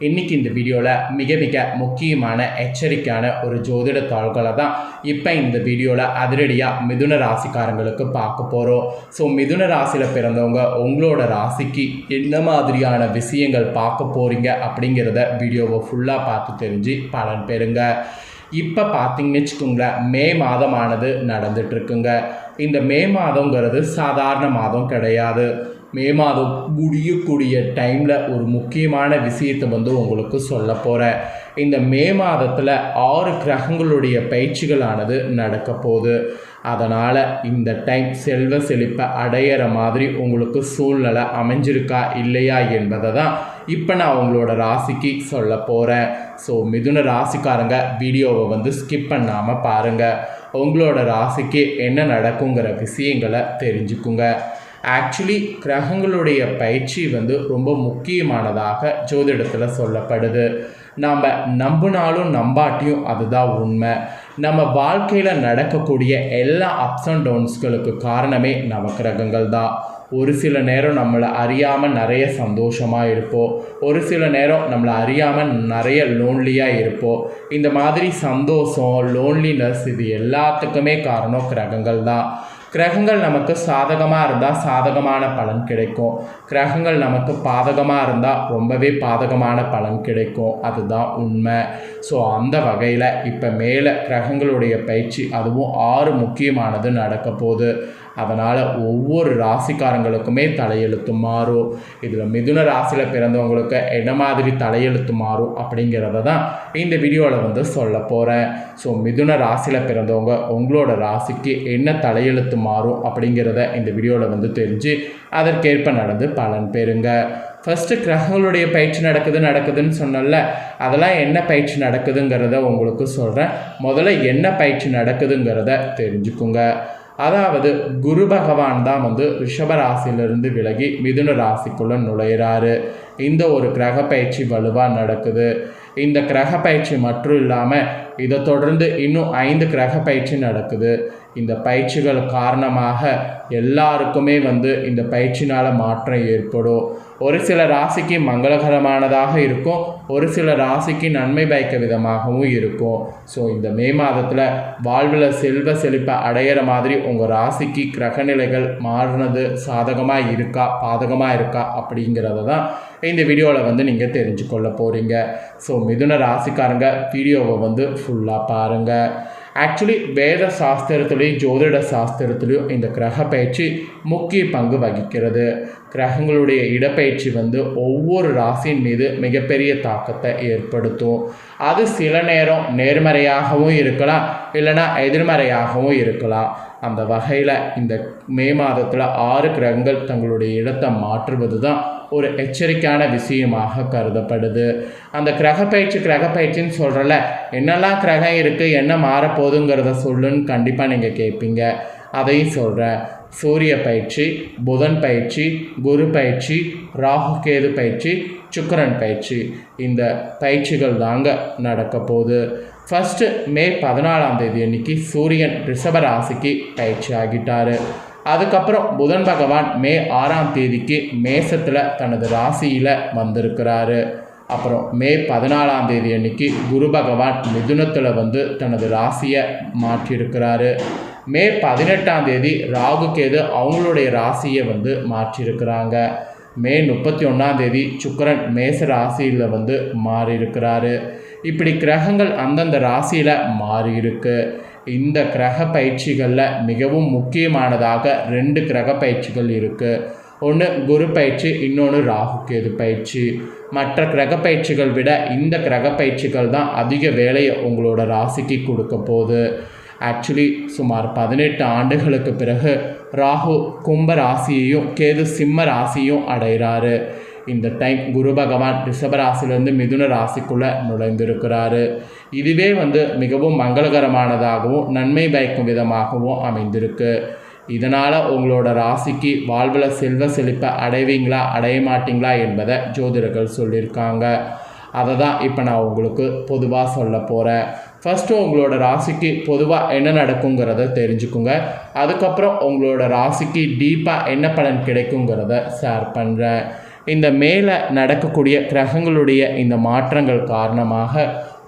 இன்றைக்கி இந்த வீடியோவில் மிக முக்கியமான எச்சரிக்கையான ஒரு ஜோதிட தாள்களை தான் இப்போ இந்த வீடியோவில் அதிரடியாக மிதுன ராசிக்காரங்களுக்கு பார்க்க போகிறோம். ஸோ மிதுன ராசியில் பிறந்தவங்க உங்களோட ராசிக்கு என்ன மாதிரியான விஷயங்கள் பார்க்க போகிறீங்க அப்படிங்கிறத வீடியோவை ஃபுல்லாக பார்த்து தெரிஞ்சு பலன் பெறுங்க. இப்போ பார்த்தீங்கன்னு வச்சுக்கோங்களேன், மே மாதமானது நடந்துட்டுருக்குங்க. இந்த மே மாதங்கிறது சாதாரண மாதம் கிடையாது. மே மாதம் முடியக்கூடிய டைமில் ஒரு முக்கியமான விஷயத்தை உங்களுக்கு சொல்ல போகிறேன். இந்த மே மாதத்தில் 6 கிரகங்களுடைய பயிற்சிகளானது நடக்க போகுது. அதனால் இந்த டைம் செல்வ செழிப்பை அடையிற மாதிரி உங்களுக்கு சூழ்நிலை அமைஞ்சிருக்கா இல்லையா என்பதை தான் இப்போ நான் உங்களோட ராசிக்கு சொல்ல போகிறேன். ஸோ மிதுன ராசிக்காரங்க வீடியோவை ஸ்கிப் பண்ணாமல் பாருங்கள். உங்களோட ராசிக்கு என்ன நடக்குங்கிற விஷயங்களை தெரிஞ்சுக்குங்க. ஆக்சுவலி கிரகங்களுடைய பயிற்சி ரொம்ப முக்கியமானதாக ஜோதிடத்தில் சொல்லப்படுது. நாம் நம்பினாலும் நம்பாட்டியும் அதுதான் உண்மை. நம்ம வாழ்க்கையில் நடக்கக்கூடிய எல்லா அப்ஸ் அண்ட் டவுன்ஸ்களுக்கு காரணமே நவக்கிரகங்கள் தான். ஒரு சில நேரம் நம்மளை அறியாமல் நிறைய சந்தோஷமாக இருப்போம், ஒரு சில நேரம் நம்மளை அறியாமல் நிறைய லோன்லியாக இருப்போம். இந்த மாதிரி சந்தோஷம், லோன்லினஸ் இது எல்லாத்துக்குமே காரணம் கிரகங்கள் தான். கிரகங்கள் நமக்கு சாதகமாக இருந்தால் சாதகமான பலன் கிடைக்கும், கிரகங்கள் நமக்கு பாதகமாக இருந்தால் ரொம்பவே பாதகமான பலன் கிடைக்கும். அதுதான் உண்மை. ஸோ அந்த வகையில் இப்போ மேலே கிரகங்களுடைய பயிற்சி அதுவும் 6 முக்கியமானது நடக்க போகுது. அதனால் ஒவ்வொரு ராசிக்காரங்களுக்குமே தலையெழுத்து மாறும். இதில் மிதுன ராசியில் பிறந்தவங்களுக்கு என்ன மாதிரி தலையெழுத்து மாறும் அப்படிங்கிறத தான் இந்த வீடியோவில் சொல்ல போகிறேன். ஸோ மிதுன ராசியில் பிறந்தவங்க உங்களோட ராசிக்கு என்ன தலையெழுத்து மாறும் அப்படிங்கிறத இந்த வீடியோவில் தெரிஞ்சு அதற்கேற்ப நடந்து பலன் பெறுங்க. ஃபஸ்ட்டு கிரகங்களுடைய பயிற்சி நடக்குதுன்னு சொன்னல, அதெல்லாம் என்ன பயிற்சி நடக்குதுங்கிறத உங்களுக்கு சொல்கிறேன். முதல்ல என்ன பயிற்சி நடக்குதுங்கிறத தெரிஞ்சுக்குங்க. அதாவது குரு பகவான் தான் ரிஷபராசிலிருந்து விலகி மிதுன ராசிக்குள்ளே நுழையிறாரு. இந்த ஒரு கிரக பயிற்சி வலுவாக நடக்குது. இந்த கிரக பயிற்சி மட்டும் இல்லாமல் இதை தொடர்ந்து இன்னும் 5 கிரக பயிற்சி நடக்குது. இந்த பயிற்சிகள் காரணமாக எல்லாருக்குமே இந்த பயிற்சினால் மாற்றம் ஏற்படும். ஒரு சில ராசிக்கு மங்களகரமானதாக இருக்கும், ஒரு சில ராசிக்கு நன்மை பயக்க விதமாகவும் இருக்கும். ஸோ இந்த மே மாதத்தில் வாழ்வில் செல்வ செழிப்பை அடையிற மாதிரி உங்கள் ராசிக்கு கிரகநிலைகள் மாறினது சாதகமாக இருக்கா பாதகமாக இருக்கா அப்படிங்கிறத தான் இந்த வீடியோவில் நீங்கள் தெரிஞ்சுக்கொள்ள போகிறீங்க. ஸோ மிதுன ராசிக்காரங்க வீடியோவை ஃபுல்லாக பாருங்கள். ஆக்சுவலி வேத சாஸ்திரத்துலேயும் ஜோதிட சாஸ்திரத்துலேயும் இந்த கிரக பயிற்சி முக்கிய பங்கு வகிக்கிறது. கிரகங்களுடைய இடப்பயிற்சி ஒவ்வொரு ராசியின் மீது மிகப்பெரிய தாக்கத்தை ஏற்படுத்தும். அது சில நேரம் நேர்மறையாகவும் இருக்கலாம், இல்லைனா எதிர்மறையாகவும் இருக்கலாம். அந்த வகையில் இந்த மே மாதத்தில் 6 கிரகங்கள் தங்களுடைய இடத்தை மாற்றுவது தான் ஒரு எச்சரிக்கையான விஷயமாக கருதப்படுது. அந்த கிரக பயிற்சின்னு சொல்கிறல, என்னெல்லாம் கிரகம் இருக்குது, என்ன மாறப்போகுதுங்கிறத சொல்லுன்னு கண்டிப்பாக நீங்கள் கேட்பீங்க. அதையும் சொல்கிறேன். சூரிய பயிற்சி, புதன் பயிற்சி, குரு பயிற்சி, ராகு கேது பயிற்சி, சுக்கிரன் பயிற்சி, இந்த பயிற்சிகள் தாங்க நடக்க போகுது. ஃபஸ்ட்டு மே 14ஆம் தேதி அன்னைக்கு சூரியன் ரிஷப ராசிக்கு பயிற்சி ஆகிட்டார். அதுக்கப்புறம் புதன் பகவான் மே 6ஆம் தேதிக்கு மேசத்தில் தனது ராசியில் வந்திருக்கிறாரு. அப்புறம் மே 14ஆம் தேதி அன்னைக்கு குரு பகவான் மிதுனத்தில் தனது ராசியை மாற்றியிருக்கிறாரு. மே 18ஆம் தேதி ராகு கேது அவங்களுடைய ராசியை மாற்றியிருக்கிறாங்க. மே 31ஆம் தேதி சுக்கிரன் மேச ராசியில் மாறியிருக்கிறாரு. இப்படி கிரகங்கள் அந்தந்த ராசியில் மாறியிருக்கு. இந்த கிரக பயிற்சிகளில் மிகவும் முக்கியமானதாக 2 கிரக பயிற்சிகள் இருக்குது. ஒன்று குரு பயிற்சி, இன்னொன்று ராகு கேது பயிற்சி. மற்ற கிரக பயிற்சிகள் விட இந்த கிரக பயிற்சிகள் தான் அதிக வேலையை உங்களோட ராசிக்கு கொடுக்க போகுது. ஆக்சுவலி சுமார் 18 ஆண்டுகளுக்கு பிறகு ராகு கும்ப ராசியையும் கேது சிம்ம ராசியும் அடைகிறாரு. இந்த டைம் குரு பகவான் ரிஷபராசிலேருந்து மிதுன ராசிக்குள்ளே நுழைந்திருக்கிறாரு. இதுவே மிகவும் மங்களகரமானதாகவும் நன்மை பயக்கும் விதமாகவும் அமைந்திருக்கு. இதனால் உங்களோட ராசிக்கு வாழ்வில் செல்வ செழிப்பை அடைவீங்களா அடைய மாட்டிங்களா என்பதை ஜோதிடர்கள் சொல்லியிருக்காங்க. அதை தான் இப்போ நான் உங்களுக்கு பொதுவாக சொல்ல போகிறேன். ஃபஸ்ட்டு உங்களோட ராசிக்கு பொதுவாக என்ன நடக்குங்கிறத தெரிஞ்சுக்குங்க. அதுக்கப்புறம் உங்களோட ராசிக்கு டீப்பாக என்ன பலன் கிடைக்குங்கிறத ஷேர் பண்ணுறேன். இந்த மேலே நடக்கக்கூடிய கிரகங்களுடைய இந்த மாற்றங்கள் காரணமாக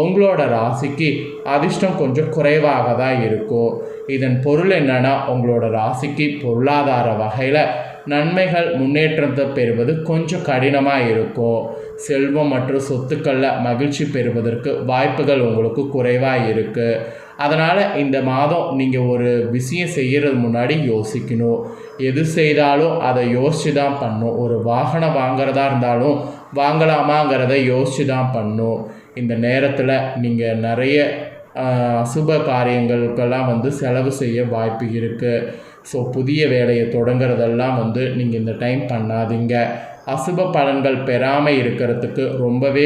உங்களோட ராசிக்கு அதிர்ஷ்டம் கொஞ்சம் குறைவாக தான் இருக்கும். இதன் பொருள் என்னன்னா, உங்களோட ராசிக்கு பொருளாதார வகையில் நன்மைகள் முன்னேற்றத்தை பெறுவது கொஞ்சம் கடினமாக இருக்கும். செல்வம் மற்றும் சொத்துக்களில் மகிழ்ச்சி பெறுவதற்கு வாய்ப்புகள் உங்களுக்கு குறைவாக இருக்குது. அதனால் இந்த மாதம் நீங்கள் ஒரு விஷயம் செய்கிறது முன்னாடி யோசிக்கணும். எது செய்தாலும் அதை யோசித்து தான் பண்ணணும். ஒரு வாகனம் வாங்குறதா இருந்தாலும் வாங்கலாமாங்கிறத யோசித்து தான் பண்ணணும். இந்த நேரத்தில் நீங்கள் நிறைய அசுப காரியங்களுக்கெல்லாம் செலவு செய்ய வாய்ப்பு இருக்குது. ஸோ புதிய வேலையை தொடங்குறதெல்லாம் நீங்கள் இந்த டைம் பண்ணாதீங்க. அசுப பலன்கள் பெறாமல் இருக்கிறதுக்கு ரொம்பவே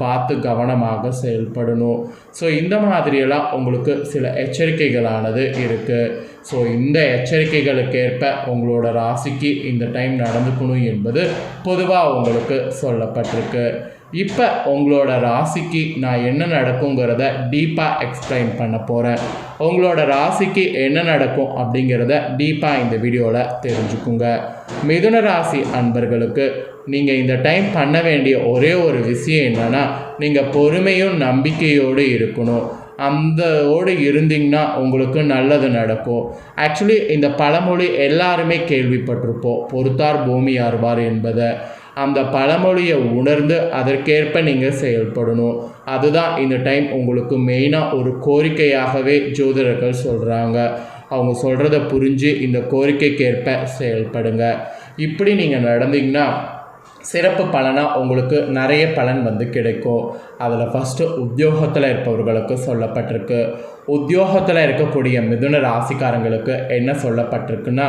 பார்த்து கவனமாக செயல்படணும். ஸோ இந்த மாதிரியெல்லாம் உங்களுக்கு சில எச்சரிக்கைகளானது இருக்குது. ஸோ இந்த எச்சரிக்கைகளுக்கேற்ப உங்களோட ராசிக்கு இந்த டைம் நடந்துக்கணும் என்பது பொதுவாக உங்களுக்கு சொல்லப்பட்டிருக்கு. இப்போ உங்களோட ராசிக்கு நான் என்ன நடக்குங்கிறத டீப்பாக எக்ஸ்பிளைன் பண்ண போகிறேன். உங்களோட ராசிக்கு என்ன நடக்கும் அப்படிங்கிறத டீப்பாக இந்த வீடியோவில் தெரிஞ்சுக்குங்க. மிதுன ராசி அன்பர்களுக்கு நீங்கள் இந்த டைம் பண்ண வேண்டிய ஒரே ஒரு விஷயம் என்னென்னா, நீங்கள் பொறுமையும் நம்பிக்கையோடு இருக்கணும். அந்தோடு இருந்தீங்கன்னா உங்களுக்கு நல்லது நடக்கும். ஆக்சுவலி இந்த பழமொழி எல்லாருமே கேள்விப்பட்டிருப்போம், பொறுத்தார் பூமி ஆர்வார் என்பதை. அந்த பழமொழியை உணர்ந்து அதற்கேற்ப நீங்கள் செயல்படணும். அதுதான் இந்த டைம் உங்களுக்கு மெயினாக ஒரு கோரிக்கையாகவே ஜோதிடர்கள் சொல்கிறாங்க. அவங்க சொல்கிறத புரிஞ்சு இந்த கோரிக்கைக்கேற்ப செயல்படுங்க. இப்படி நீங்கள் நடந்தீங்கன்னா சிறப்பு பலனாக உங்களுக்கு நிறைய பலன் கிடைக்கும். அதில் ஃபஸ்ட்டு உத்தியோகத்தில் இருப்பவர்களுக்கு சொல்லப்பட்டிருக்கு. உத்தியோகத்தில் இருக்கக்கூடிய மிதுன ராசிக்காரங்களுக்கு என்ன சொல்லப்பட்டிருக்குன்னா,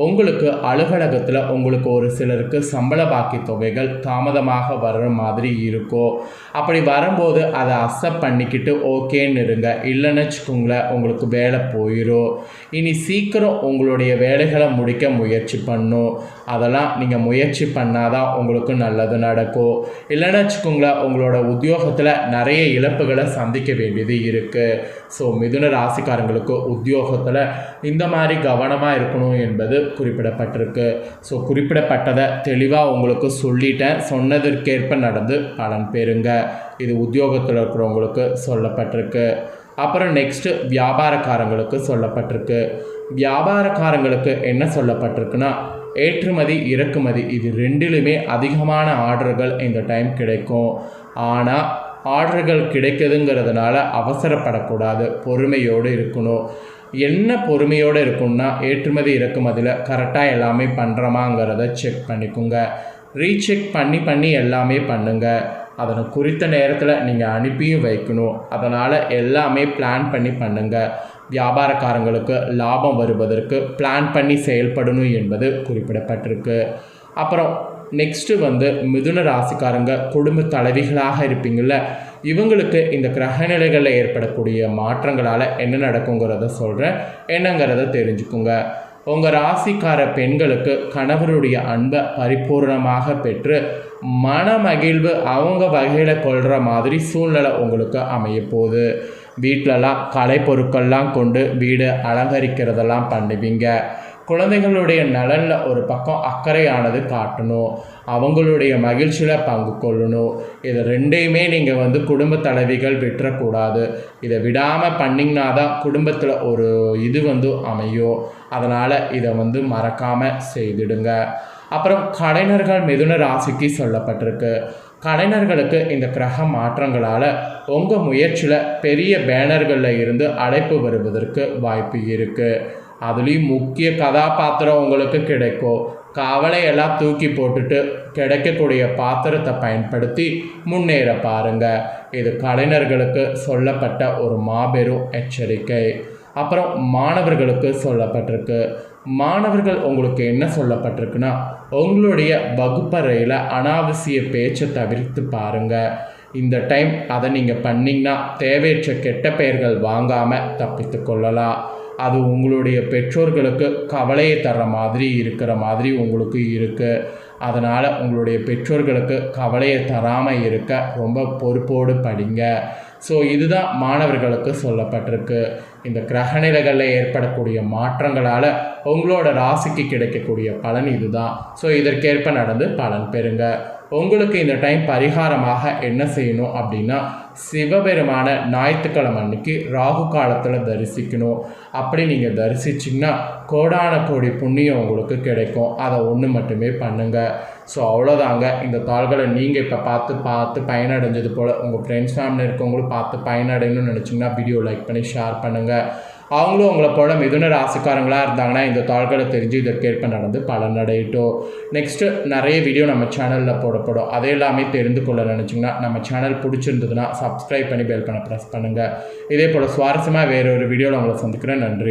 உங்களுக்கு அலுவலகத்தில் உங்களுக்கு ஒரு சிலருக்கு சம்பள பாக்கி தொகைகள் தாமதமாக வர்ற மாதிரி இருக்கும். அப்படி வரும்போது அதை அக்செப்ட் பண்ணிக்கிட்டு ஓகேன்னு இருங்க. இல்லைன்னு வச்சுக்கோங்களேன், உங்களுக்கு வேலை போயிடும். இனி சீக்கிரம் உங்களுடைய வேலைகளை முடிக்க முயற்சி பண்ணும். அதெல்லாம் நீங்கள் முயற்சி பண்ணாதான் உங்களுக்கு நல்லது நடக்கும். இல்லைன்னு வச்சுக்கோங்களேன், உங்களோட உத்தியோகத்தில் நிறைய இழப்புகளை சந்திக்க வேண்டியது இருக்குது. ஸோ மிதுன ராசிக்காரங்களுக்கு உத்தியோகத்தில் இந்த மாதிரி கவனமாக இருக்கணும் என்பது குறிப்பிடப்பட்டிருக்கு. ஸோ குறிப்பிடப்பட்டதை தெளிவாக உங்களுக்கு சொல்லிட்டேன். சொன்னதற்கேற்ப நடந்து பலன் பெறுங்க. இது உத்தியோகத்தில் இருக்கிறவங்களுக்கு சொல்லப்பட்டிருக்கு. அப்புறம் நெக்ஸ்ட்டு வியாபாரக்காரங்களுக்கு சொல்லப்பட்டிருக்கு. வியாபாரக்காரங்களுக்கு என்ன சொல்லப்பட்டிருக்குன்னா, ஏற்றுமதி இறக்குமதி இது ரெண்டிலுமே அதிகமான ஆர்டர்கள் இந்த டைம் கிடைக்கும். ஆனால் ஆர்டர்கள் கிடைக்குதுங்கிறதுனால அவசரப்படக்கூடாது, பொறுமையோடு இருக்கணும். என்ன பொறுமையோடு இருக்குன்னா, ஏற்றுமதி இறக்குமதியில் கரெக்டாக எல்லாமே பண்ணுறோமாங்கிறத செக் பண்ணிக்கோங்க. ரீசெக் பண்ணி எல்லாமே பண்ணுங்கள். அதனை குறித்த நேரத்தில் நீங்கள் அனுப்பியும் வைக்கணும். அதனால் எல்லாமே பிளான் பண்ணி பண்ணுங்கள். வியாபாரக்காரங்களுக்கு லாபம் வருவதற்கு பிளான் பண்ணி செயல்படணும் என்பது குறிப்பிடப்பட்டிருக்கு. அப்புறம் நெக்ஸ்ட்டு மிதுன ராசிக்காரங்க குடும்ப தலைவிகளாக இருப்பீங்கள, இவங்களுக்கு இந்த கிரகநிலைகளில் ஏற்படக்கூடிய மாற்றங்களால் என்ன நடக்குங்கிறத சொல்கிறேன். என்னங்கிறத தெரிஞ்சுக்குங்க. உங்கள் ராசிக்கார பெண்களுக்கு கணவருடைய அன்பை பரிபூர்ணமாக பெற்று மன மகிழ்வு அவங்க வகையில் கொள்கிற மாதிரி சூழ்நிலை உங்களுக்கு அமையப்போகுது. வீட்டிலலாம் கலை பொருட்கள்லாம் கொண்டு வீடு அலங்கரிக்கிறதெல்லாம் பண்ணுவீங்க. குழந்தைகளுடைய நலனில் ஒரு பக்கம் அக்கறையானது காட்டணும். அவங்களுடைய மகிழ்ச்சியில் பங்கு கொள்ளணும். இதை ரெண்டையுமே நீங்கள் குடும்ப தலைவிகள் விட்டுறக்கூடாது. இதை விடாமல் பண்ணிங்கன்னா தான் குடும்பத்தில் ஒரு இது அமையும். அதனால் இதை மறக்காமல் செய்திடுங்க. அப்புறம் கலைஞர்கள் மிதுன ராசிக்கு சொல்லப்பட்டிருக்கு. கலைஞர்களுக்கு இந்த கிரக மாற்றங்களால் உங்கள் முயற்சியில் பெரிய பேனர்களில் இருந்து அழைப்பு வருவதற்கு வாய்ப்பு இருக்குது. அதுலேயும் முக்கிய கதாபாத்திரம் உங்களுக்கு கிடைக்கும். கவலையெல்லாம் தூக்கி போட்டுட்டு கிடைக்கக்கூடிய பாத்திரத்தை பயன்படுத்தி முன்னேற பாருங்கள். இது கலைஞர்களுக்கு சொல்லப்பட்ட ஒரு மாபெரும் எச்சரிக்கை. அப்புறம் மாணவர்களுக்கு சொல்லப்பட்டிருக்கு. மாணவர்கள் உங்களுக்கு என்ன சொல்லப்பட்டிருக்குன்னா, உங்களுடைய வகுப்பறையில் அனாவசிய பேச்சை தவிர்த்து பாருங்கள். இந்த டைம் அதை நீங்கள் பண்ணிங்கன்னா தேவையற்ற கெட்ட பெயர்கள் வாங்காமல் தப்பித்து கொள்ளலாம். அது உங்களுடைய பெற்றோர்களுக்கு கவலையை தர்ற மாதிரி இருக்கிற மாதிரி உங்களுக்கு இருக்குது. அதனால் உங்களுடைய பெற்றோர்களுக்கு கவலையை தராமல் இருக்க ரொம்ப பொறுப்போடு படிங்க. ஸோ இதுதான் மாணவர்களுக்கு சொல்லப்பட்டிருக்கு. இந்த கிரகநிலைகளில் ஏற்படக்கூடிய மாற்றங்களால் உங்களோட ராசிக்கு கிடைக்கக்கூடிய பலன் இதுதான். ஸோ இதற்கேற்ப நடந்து பலன் பெறுங்க. உங்களுக்கு இந்த டைம் பரிகாரமாக என்ன செய்யணும் அப்படின்னா, சிவபெருமான ஞாயிற்றுக்கிழமை அன்னைக்கு ராகு காலத்தில் தரிசிக்கணும். அப்படி நீங்கள் தரிசிச்சிங்கன்னா கோடான கோடி புண்ணியம் உங்களுக்கு கிடைக்கும். அதை ஒன்று மட்டுமே பண்ணுங்கள். ஸோ அவ்வளோதாங்க. இந்த தாள்களை நீங்கள் இப்போ பார்த்து பயனடைஞ்சது போல் உங்கள் ஃப்ரெண்ட்ஸ் ஃபேமிலி இருக்கவங்களும் பார்த்து பயனடையணும்னு நினச்சிங்கன்னா வீடியோ லைக் பண்ணி ஷேர் பண்ணுங்கள். அவங்களும் உங்களை போல மிதுன ராசிக்காரங்களாக இருந்தாங்கன்னா இந்த தாள்களை தெரிஞ்சு இதற்கேற்ப நடந்து பலனடையட்டும். நெக்ஸ்ட்டு நிறைய வீடியோ நம்ம சேனலில் போடப்படும். அதை எல்லாமே தெரிந்து கொள்ள நினச்சிங்கன்னா நம்ம சேனல் பிடிச்சிருந்ததுன்னா சப்ஸ்கிரைப் பண்ணி பெல் பண்ண ப்ரெஸ் பண்ணுங்கள். இதே போல் சுவாரஸ்யமாக வேறு ஒரு வீடியோவில் உங்களை சந்திக்கிறேன். நன்றி.